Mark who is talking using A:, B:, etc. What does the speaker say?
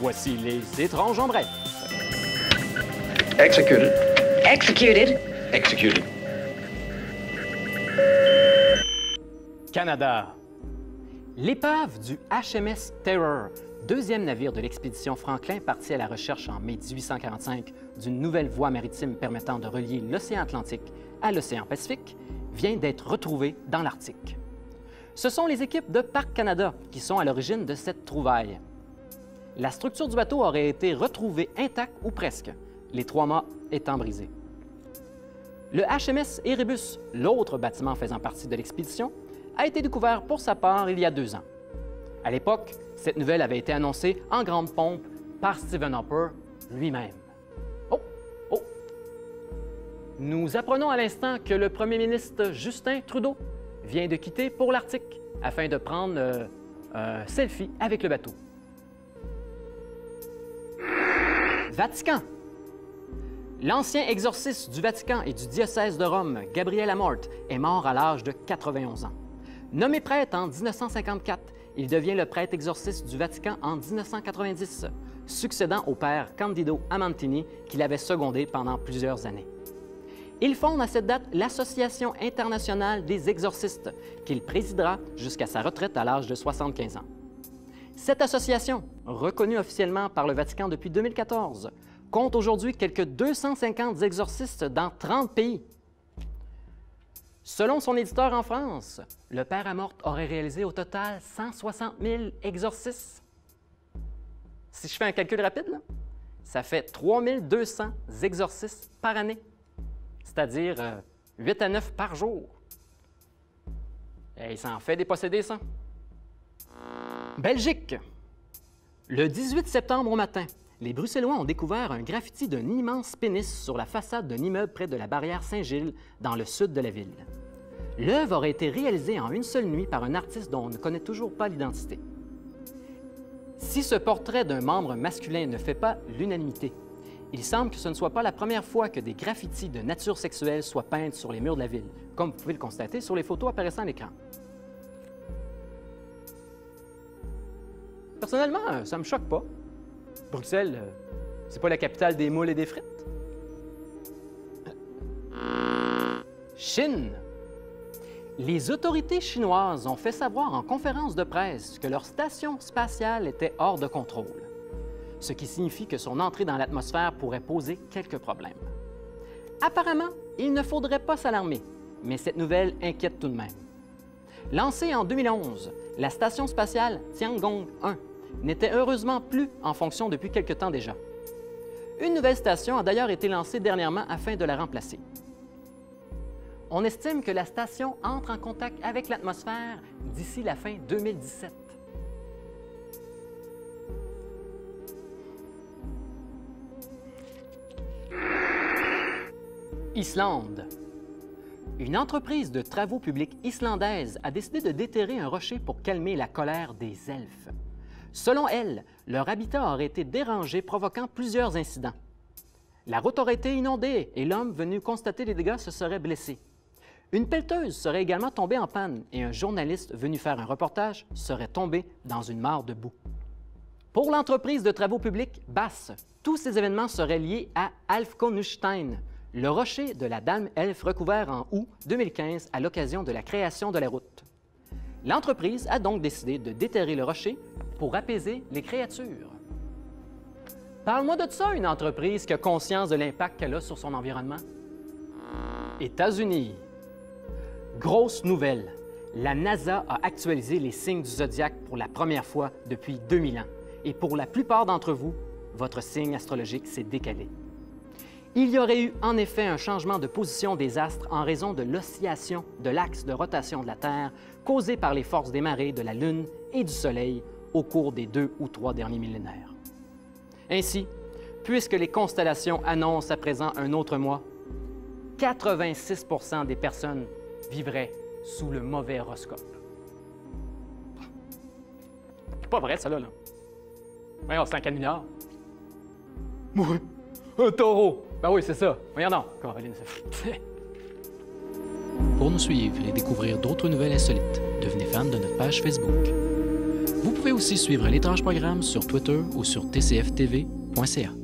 A: Voici les étranges en bref.
B: Executed.
C: Executed.
B: Executed.
A: Canada. L'épave du HMS Terror, deuxième navire de l'expédition Franklin parti à la recherche en mai 1845 d'une nouvelle voie maritime permettant de relier l'océan Atlantique à l'océan Pacifique, vient d'être retrouvé dans l'Arctique. Ce sont les équipes de Parc Canada qui sont à l'origine de cette trouvaille. La structure du bateau aurait été retrouvée intacte ou presque, les 3 mâts étant brisés. Le HMS Erebus, l'autre bâtiment faisant partie de l'expédition, a été découvert pour sa part il y a 2 ans. À l'époque, cette nouvelle avait été annoncée en grande pompe par Stephen Harper lui-même. Oh! Oh! Nous apprenons à l'instant que le premier ministre Justin Trudeau vient de quitter pour l'Arctique afin de prendre un selfie avec le bateau. Vatican. L'ancien exorciste du Vatican et du diocèse de Rome, Gabriel Amorth, est mort à l'âge de 91 ans. Nommé prêtre en 1954, il devient le prêtre exorciste du Vatican en 1990, succédant au père Candido Amantini, qu'il avait secondé pendant plusieurs années. Il fonde à cette date l'Association internationale des exorcistes, qu'il présidera jusqu'à sa retraite à l'âge de 75 ans. Cette association, reconnue officiellement par le Vatican depuis 2014, compte aujourd'hui quelques 250 exorcistes dans 30 pays. Selon son éditeur en France, le père Amorth aurait réalisé au total 160 000 exorcismes. Si je fais un calcul rapide, là, ça fait 3200 exorcismes par année, c'est-à-dire 8 à 9 par jour. Et il s'en fait des possédés, ça. Belgique. Le 18 septembre au matin, les Bruxellois ont découvert un graffiti d'un immense pénis sur la façade d'un immeuble près de la barrière Saint-Gilles, dans le sud de la ville. L'œuvre aurait été réalisée en une seule nuit par un artiste dont on ne connaît toujours pas l'identité. Si ce portrait d'un membre masculin ne fait pas l'unanimité, il semble que ce ne soit pas la première fois que des graffitis de nature sexuelle soient peints sur les murs de la ville, comme vous pouvez le constater sur les photos apparaissant à l'écran. Personnellement, ça ne me choque pas. Bruxelles, c'est pas la capitale des moules et des frites. Chine. Les autorités chinoises ont fait savoir en conférence de presse que leur station spatiale était hors de contrôle, ce qui signifie que son entrée dans l'atmosphère pourrait poser quelques problèmes. Apparemment, il ne faudrait pas s'alarmer, mais cette nouvelle inquiète tout de même. Lancée en 2011, la station spatiale Tiangong-1 n'était heureusement plus en fonction depuis quelque temps déjà. Une nouvelle station a d'ailleurs été lancée dernièrement afin de la remplacer. On estime que la station entre en contact avec l'atmosphère d'ici la fin 2017. Islande. Une entreprise de travaux publics islandaise a décidé de déterrer un rocher pour calmer la colère des elfes. Selon elle, leur habitat aurait été dérangé, provoquant plusieurs incidents. La route aurait été inondée et l'homme venu constater les dégâts se serait blessé. Une pelleteuse serait également tombée en panne et un journaliste venu faire un reportage serait tombé dans une mare de boue. Pour l'entreprise de travaux publics BASS, tous ces événements seraient liés à Alfkonstein, le rocher de la Dame Elfe recouvert en août 2015 à l'occasion de la création de la route. L'entreprise a donc décidé de déterrer le rocher pour apaiser les créatures. Parle-moi de ça, une entreprise qui a conscience de l'impact qu'elle a sur son environnement. États-Unis. Grosse nouvelle. La NASA a actualisé les signes du zodiaque pour la première fois depuis 2000 ans. Et pour la plupart d'entre vous, votre signe astrologique s'est décalé. Il y aurait eu en effet un changement de position des astres en raison de l'oscillation de l'axe de rotation de la Terre causé par les forces des marées, de la Lune et du Soleil au cours des 2 ou 3 derniers millénaires. Ainsi, puisque les constellations annoncent à présent un autre mois, 86 % des personnes vivraient sous le mauvais horoscope. C'est pas vrai, ça, là. Voyons, c'est un canular. Oui, un taureau. Ben oui, c'est ça. Voyons donc. Caroline, c'est...
D: Pour nous suivre et découvrir d'autres nouvelles insolites, devenez fan de notre page Facebook.
A: Vous pouvez aussi suivre l'étrange programme sur Twitter ou sur tcftv.ca.